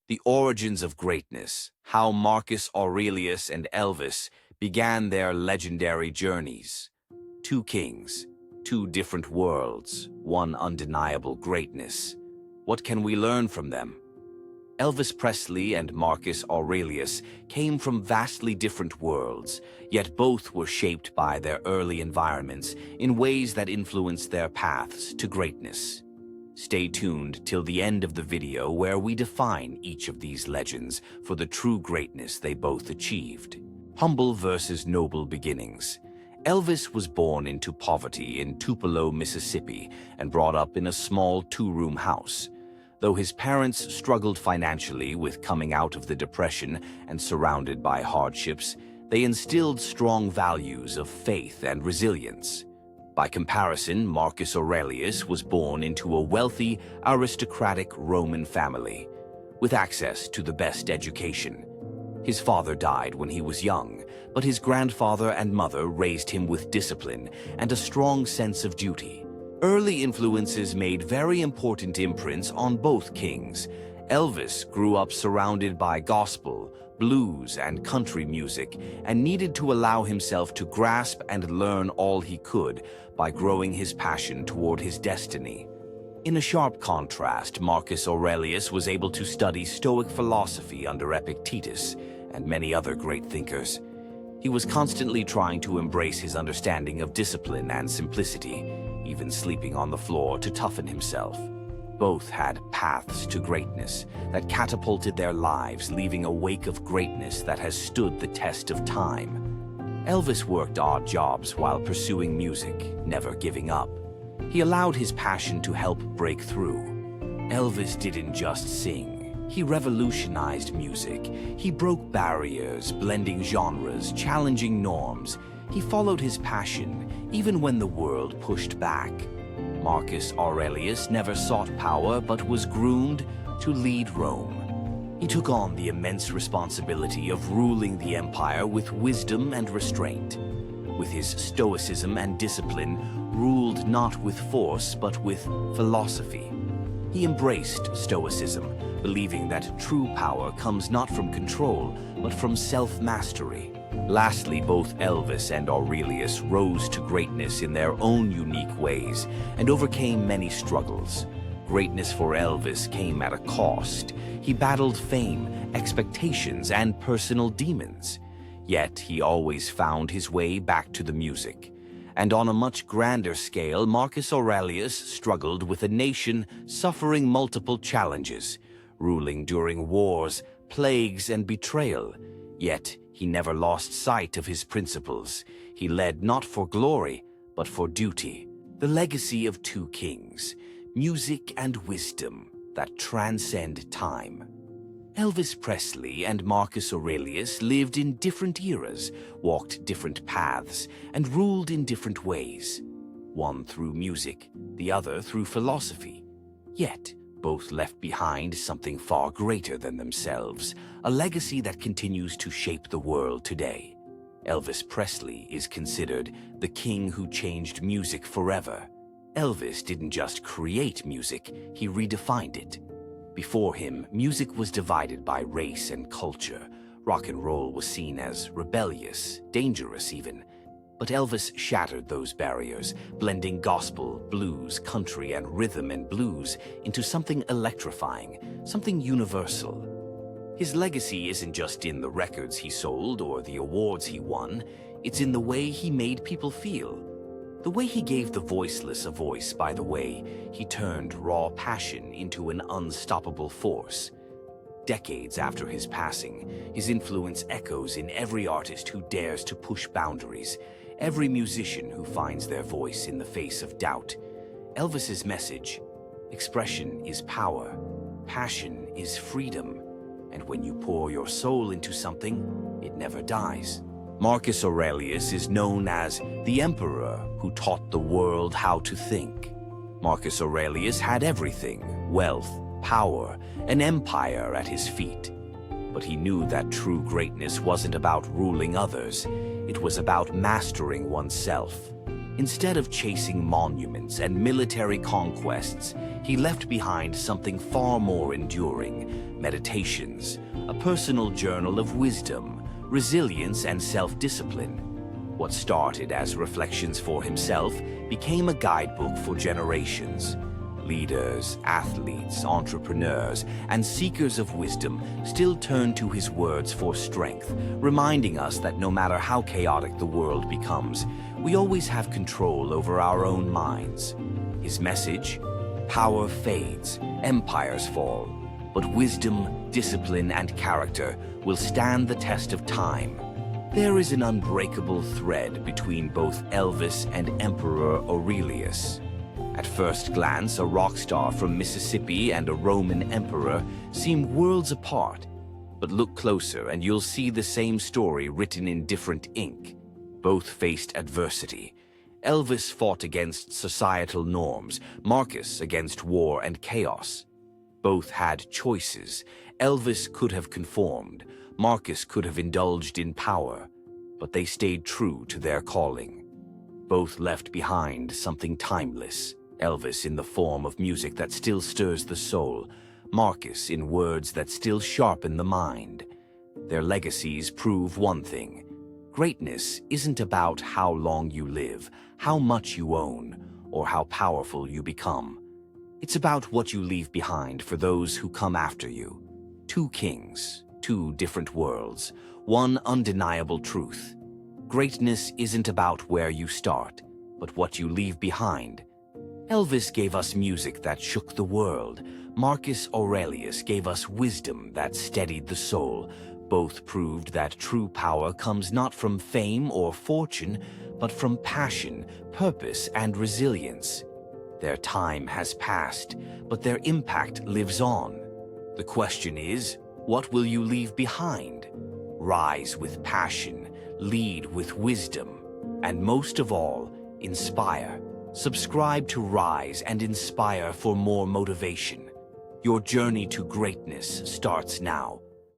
The origins of greatness, how Marcus Aurelius and Elvis began their legendary journeys. Two kings, two different worlds, one undeniable greatness. What can we learn from them? Elvis Presley and Marcus Aurelius came from vastly different worlds, yet both were shaped by their early environments in ways that influenced their paths to greatness. Stay tuned till the end of the video where we define each of these legends for the true greatness they both achieved. Humble versus noble beginnings. Elvis was born into poverty in Tupelo, Mississippi, and brought up in a small two-room house. Though his parents struggled financially with coming out of the Depression and surrounded by hardships, they instilled strong values of faith and resilience. By comparison, Marcus Aurelius was born into a wealthy, aristocratic Roman family, with access to the best education. His father died when he was young, but his grandfather and mother raised him with discipline and a strong sense of duty. Early influences made very important imprints on both kings. Elvis grew up surrounded by gospel, blues, and country music, and needed to allow himself to grasp and learn all he could by growing his passion toward his destiny. In a sharp contrast, Marcus Aurelius was able to study Stoic philosophy under Epictetus and many other great thinkers. He was constantly trying to embrace his understanding of discipline and simplicity, even sleeping on the floor to toughen himself. Both had paths to greatness that catapulted their lives, leaving a wake of greatness that has stood the test of time. Elvis worked odd jobs while pursuing music, never giving up. He allowed his passion to help break through. Elvis didn't just sing. He revolutionized music. He broke barriers, blending genres, challenging norms. He followed his passion, even when the world pushed back. Marcus Aurelius never sought power but was groomed to lead Rome. He took on the immense responsibility of ruling the empire with wisdom and restraint. With his stoicism and discipline, ruled not with force but with philosophy. He embraced stoicism, believing that true power comes not from control but from self-mastery. Lastly, both Elvis and Aurelius rose to greatness in their own unique ways and overcame many struggles. Greatness for Elvis came at a cost. He battled fame, expectations, and personal demons. Yet he always found his way back to the music. And on a much grander scale, Marcus Aurelius struggled with a nation suffering multiple challenges, ruling during wars, plagues, and betrayal. Yet he never lost sight of his principles. He led not for glory, but for duty. The legacy of two kings, music and wisdom that transcend time. Elvis Presley and Marcus Aurelius lived in different eras, walked different paths, and ruled in different ways. One through music, the other through philosophy. Yet, both left behind something far greater than themselves, a legacy that continues to shape the world today. Elvis Presley is considered the king who changed music forever. Elvis didn't just create music, he redefined it. Before him, music was divided by race and culture. Rock and roll was seen as rebellious, dangerous even. But Elvis shattered those barriers, blending gospel, blues, country, and rhythm and blues into something electrifying, something universal. His legacy isn't just in the records he sold or the awards he won, it's in the way he made people feel. The way he gave the voiceless a voice, by the way he turned raw passion into an unstoppable force. Decades after his passing, his influence echoes in every artist who dares to push boundaries, every musician who finds their voice in the face of doubt. Elvis's message: expression is power, passion is freedom, and when you pour your soul into something, it never dies. Marcus Aurelius is known as the emperor who taught the world how to think. Marcus Aurelius had everything: wealth, power, an empire at his feet. But he knew that true greatness wasn't about ruling others, it was about mastering oneself. Instead of chasing monuments and military conquests, he left behind something far more enduring: Meditations, a personal journal of wisdom, resilience, and self-discipline. What started as reflections for himself became a guidebook for generations. Leaders, athletes, entrepreneurs, and seekers of wisdom still turn to his words for strength, reminding us that no matter how chaotic the world becomes, we always have control over our own minds. His message? Power fades, empires fall, but wisdom, discipline, and character will stand the test of time. There is an unbreakable thread between both Elvis and Emperor Aurelius. At first glance, a rock star from Mississippi and a Roman emperor seem worlds apart. But look closer and you'll see the same story written in different ink. Both faced adversity. Elvis fought against societal norms, Marcus against war and chaos. Both had choices. Elvis could have conformed, Marcus could have indulged in power, but they stayed true to their calling. Both left behind something timeless. Elvis in the form of music that still stirs the soul, Marcus in words that still sharpen the mind. Their legacies prove one thing. Greatness isn't about how long you live, how much you own, or how powerful you become. It's about what you leave behind for those who come after you. Two kings, two different worlds, one undeniable truth. Greatness isn't about where you start, but what you leave behind. Elvis gave us music that shook the world. Marcus Aurelius gave us wisdom that steadied the soul. Both proved that true power comes not from fame or fortune, but from passion, purpose, and resilience. Their time has passed, but their impact lives on. The question is, what will you leave behind? Rise with passion, lead with wisdom, and most of all, inspire. Subscribe to Rise and Inspire for more motivation. Your journey to greatness starts now.